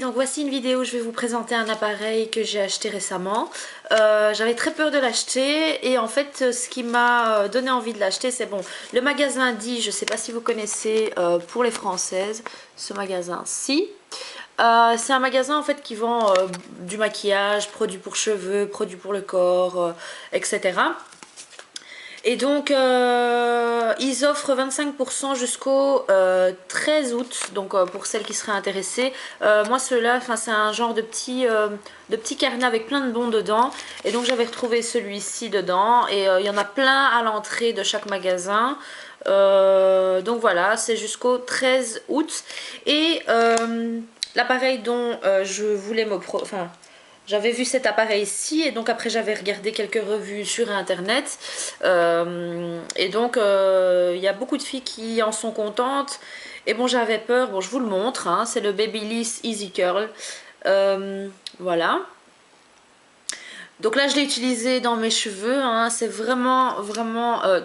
donc voici une vidéo où je vais vous présenter un appareil que j'ai acheté récemment. J'avais très peur de l'acheter et en fait ce qui m'a donné envie de l'acheter c'est bon, le magasin dit, je ne sais pas si vous connaissez pour les françaises, ce magasin-ci. C'est un magasin en fait qui vend du maquillage, produits pour cheveux, produits pour le corps, etc. Et donc ils offrent 25% jusqu'au 13 août, donc pour celles qui seraient intéressées. Moi ceux-là, c'est un genre de petit carnet avec plein de bons dedans. Et donc j'avais retrouvé celui-ci dedans. Et il y en a plein à l'entrée de chaque magasin. Donc voilà, c'est jusqu'au 13 août. Et l'appareil dont je voulais j'avais vu cet appareil-ci et donc après j'avais regardé quelques revues sur internet et donc il y a beaucoup de filles qui en sont contentes et bon j'avais peur, bon je vous le montre, hein, c'est le Babyliss Easy Curl, voilà. Donc là je l'ai utilisé dans mes cheveux, hein, c'est vraiment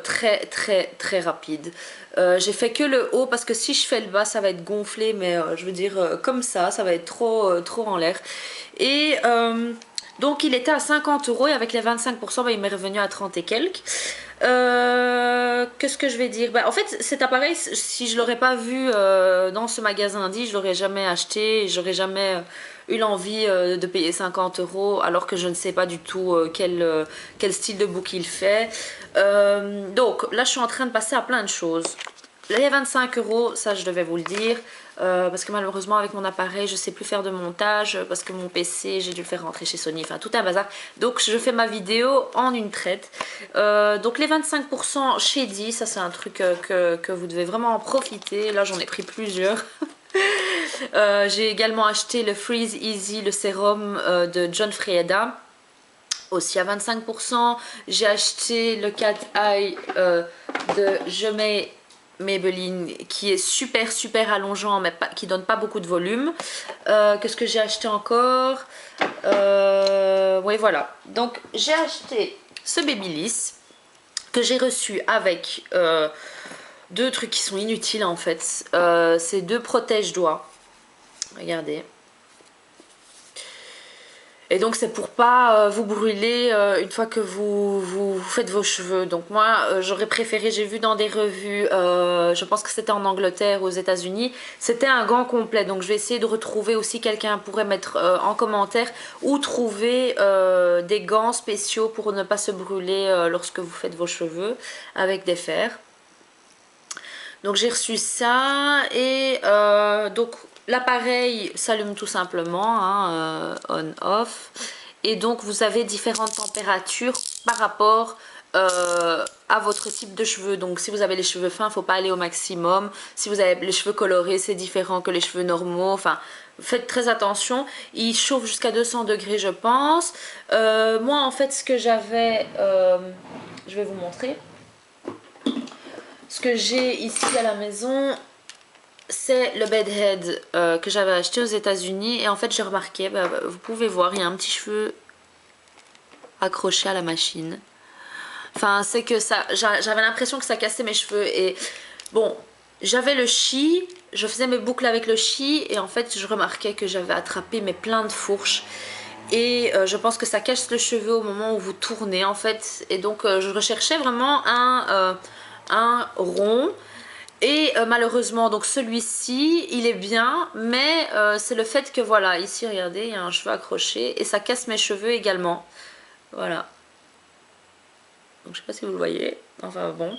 très rapide. J'ai fait que le haut parce que si je fais le bas ça va être gonflé, mais je veux dire comme ça va être trop en l'air. Et donc il était à 50 € et avec les 25% il m'est revenu à 30 et quelques. Qu'est-ce que je vais dire, en fait cet appareil, si je l'aurais pas vu dans ce magasin dit, je l'aurais jamais acheté, j'aurais jamais eu l'envie de payer 50 € alors que je ne sais pas du tout quel style de bouc il fait. Donc là je suis en train de passer à plein de choses. Les 25 €, ça je devais vous le dire, parce que malheureusement avec mon appareil je sais plus faire de montage, parce que mon PC j'ai dû le faire rentrer chez Sony, enfin tout un bazar. Donc je fais ma vidéo en une traite. Donc les 25% Shady, ça c'est un truc que vous devez vraiment en profiter. Là j'en ai pris plusieurs. J'ai également acheté le Freeze Easy, le sérum de John Frieda, aussi à 25%. J'ai acheté le Cat Eye de Maybelline qui est super allongeant mais qui donne pas beaucoup de volume. Qu'est-ce que j'ai acheté encore? Oui voilà, donc j'ai acheté ce Babyliss que j'ai reçu avec deux trucs qui sont inutiles en fait. C'est deux protège-doigts, regardez. Et donc c'est pour pas vous brûler une fois que vous faites vos cheveux. Donc moi j'aurais préféré, j'ai vu dans des revues, je pense que c'était en Angleterre, aux États-Unis, c'était un gant complet. Donc je vais essayer de retrouver aussi, quelqu'un pourrait mettre en commentaire, ou trouver des gants spéciaux pour ne pas se brûler lorsque vous faites vos cheveux avec des fers. Donc j'ai reçu ça et donc l'appareil s'allume tout simplement, hein, on-off. Et donc vous avez différentes températures par rapport à votre type de cheveux. Donc si vous avez les cheveux fins, il ne faut pas aller au maximum. Si vous avez les cheveux colorés, c'est différent que les cheveux normaux. Enfin, faites très attention. Il chauffe jusqu'à 200 degrés je pense. Moi en fait ce que j'avais, je vais vous montrer. Ce que j'ai ici à la maison, c'est le bedhead que j'avais acheté aux États-Unis. Et en fait, j'ai remarqué, vous pouvez voir, il y a un petit cheveu accroché à la machine. Enfin, c'est que ça, j'avais l'impression que ça cassait mes cheveux. Et bon, j'avais le chi, je faisais mes boucles avec le chi. Et en fait, je remarquais que j'avais attrapé plein de fourches. Et je pense que ça cache le cheveu au moment où vous tournez en fait. Et donc, je recherchais vraiment un rond. Et malheureusement donc celui-ci il est bien, mais c'est le fait que voilà, ici regardez, il y a un cheveu accroché et ça casse mes cheveux également, voilà. Donc je sais pas si vous le voyez, enfin bon.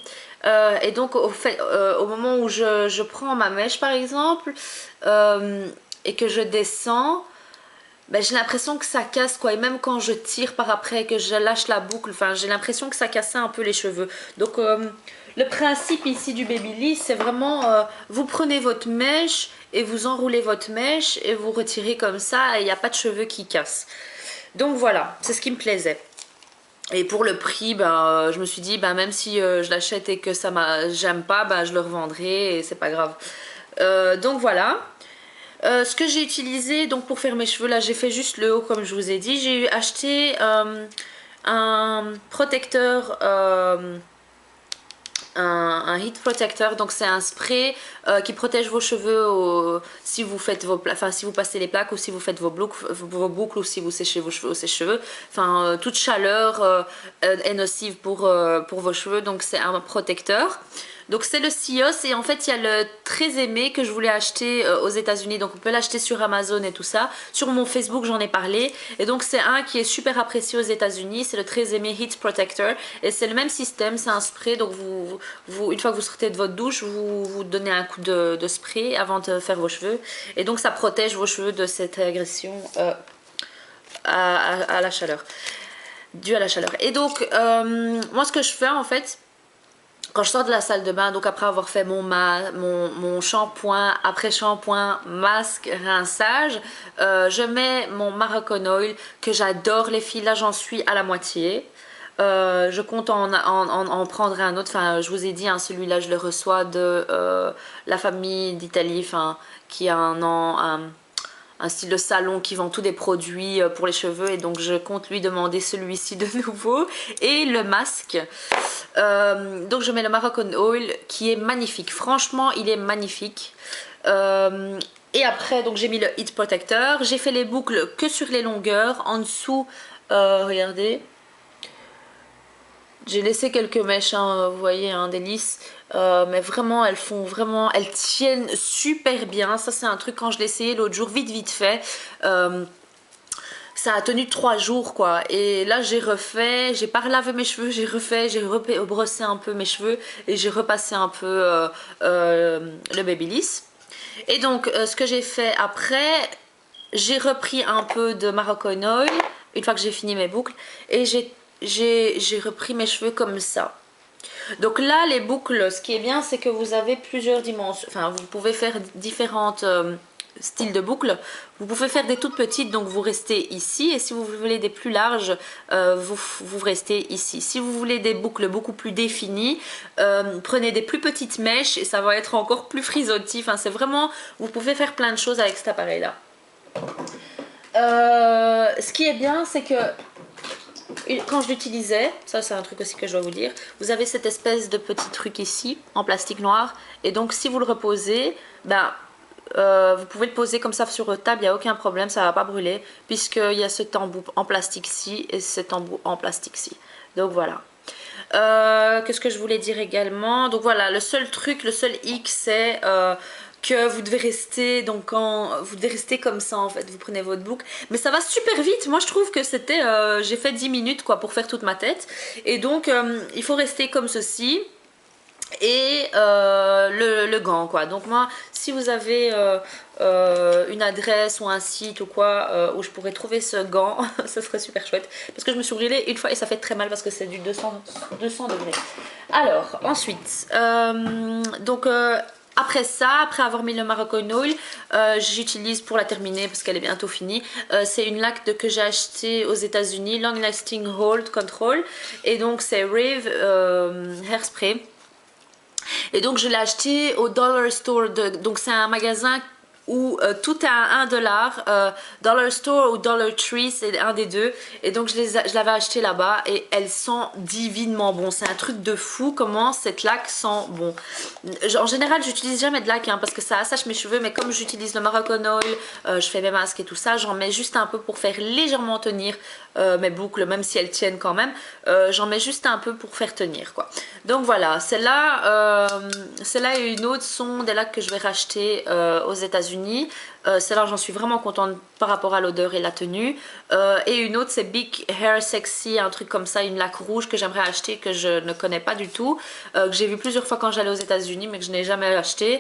Et donc au moment où je prends ma mèche par exemple et que je descends, j'ai l'impression que ça casse quoi. Et même quand je tire par après, que je lâche la boucle, enfin j'ai l'impression que ça cassait un peu les cheveux. Donc le principe ici du Babyliss, c'est vraiment vous prenez votre mèche et vous enroulez votre mèche et vous retirez comme ça et il n'y a pas de cheveux qui cassent. Donc voilà, c'est ce qui me plaisait. Et pour le prix, je me suis dit même si je l'achète et que j'aime pas, je le revendrai et c'est pas grave. Donc voilà. Ce que j'ai utilisé donc pour faire mes cheveux, là j'ai fait juste le haut comme je vous ai dit. J'ai acheté un protecteur un heat protector, donc c'est un spray qui protège vos cheveux si vous faites si vous passez les plaques ou si vous faites vos boucles ou si vous séchez vos cheveux au sèche-cheveux. Enfin, toute chaleur est nocive pour vos cheveux, donc c'est un protecteur. Donc c'est le Sios et en fait il y a le très aimé que je voulais acheter aux États-Unis, donc on peut l'acheter sur Amazon et tout ça. Sur mon Facebook j'en ai parlé et donc c'est un qui est super apprécié aux États-Unis, c'est le très aimé Heat Protector et c'est le même système, c'est un spray, donc une fois que vous sortez de votre douche, vous donnez un coup de spray avant de faire vos cheveux et donc ça protège vos cheveux de cette agression à la chaleur, due à la chaleur. Et donc moi ce que je fais en fait, quand je sors de la salle de bain, donc après avoir fait mon shampoing, après shampoing, masque, rinçage, je mets mon Moroccan Oil que j'adore les filles, là j'en suis à la moitié. Je compte en prendre un autre, enfin je vous ai dit, hein, celui-là je le reçois de la famille d'Italie, enfin qui a un style de salon qui vend tous des produits pour les cheveux et donc je compte lui demander celui-ci de nouveau et le masque. Donc je mets le Moroccan Oil qui est magnifique, franchement il est magnifique. Et après donc j'ai mis le Heat Protector, j'ai fait les boucles que sur les longueurs, en dessous regardez, j'ai laissé quelques mèches, hein, vous voyez, hein, des lisses, mais vraiment elles tiennent super bien. Ça c'est un truc, quand je l'ai essayé l'autre jour vite fait, ça a tenu 3 jours quoi. Et là j'ai pas relavé mes cheveux, j'ai rebrossé un peu mes cheveux et j'ai repassé un peu le Babyliss. Et donc ce que j'ai fait après, j'ai repris un peu de Moroccan Oil une fois que j'ai fini mes boucles et j'ai repris mes cheveux comme ça. Donc là les boucles, ce qui est bien c'est que vous avez plusieurs dimensions, enfin vous pouvez faire différentes styles de boucles. Vous pouvez faire des toutes petites, donc vous restez ici, et si vous voulez des plus larges, vous restez ici. Si vous voulez des boucles beaucoup plus définies, prenez des plus petites mèches et ça va être encore plus frisottif. Enfin, c'est vraiment, vous pouvez faire plein de choses avec cet appareil là. Ce qui est bien c'est que quand je l'utilisais, ça c'est un truc aussi que je dois vous dire, vous avez cette espèce de petit truc ici en plastique noir et donc si vous le reposez, ben vous pouvez le poser comme ça sur votre table, il n'y a aucun problème, ça ne va pas brûler puisqu'il y a cet embout en plastique-ci et cet embout en plastique-ci. Donc voilà. Qu'est-ce que je voulais dire également? Donc voilà, le seul hic c'est que vous devez rester, donc vous devez rester comme ça en fait, vous prenez votre boucle, mais ça va super vite. Moi je trouve que c'était, j'ai fait 10 minutes quoi pour faire toute ma tête et donc il faut rester comme ceci. Et le gant quoi. Donc moi si vous avez une adresse ou un site ou quoi où je pourrais trouver ce gant ça serait super chouette parce que je me suis brûlée une fois et ça fait très mal parce que c'est du 200 degrés. Alors ensuite donc après ça, après avoir mis le Moroccan Oil, j'utilise pour la terminer parce qu'elle est bientôt finie. C'est une laque que j'ai acheté aux États-Unis, Long Lasting Hold Control, et donc c'est Rave Hairspray. Et donc je l'ai acheté au Dollar Store, donc c'est un magasin où tout est à 1$, Dollar Store ou Dollar Tree, c'est un des deux. Et donc je l'avais acheté là-bas et elle sent divinement bon. C'est un truc de fou comment cette laque sent bon. En général j'utilise jamais de laque hein, parce que ça assèche mes cheveux, mais comme j'utilise le Moroccan Oil, je fais mes masques et tout ça, j'en mets juste un peu pour faire légèrement tenir mes boucles, même si elles tiennent quand même. J'en mets juste un peu pour faire tenir quoi. Donc voilà, celle-là et une autre sont des laques que je vais racheter aux États-Unis. Celle-là j'en suis vraiment contente par rapport à l'odeur et la tenue. Et une autre c'est Big Hair Sexy, un truc comme ça, une laque rouge que j'aimerais acheter, que je ne connais pas du tout, que j'ai vu plusieurs fois quand j'allais aux États-Unis mais que je n'ai jamais acheté.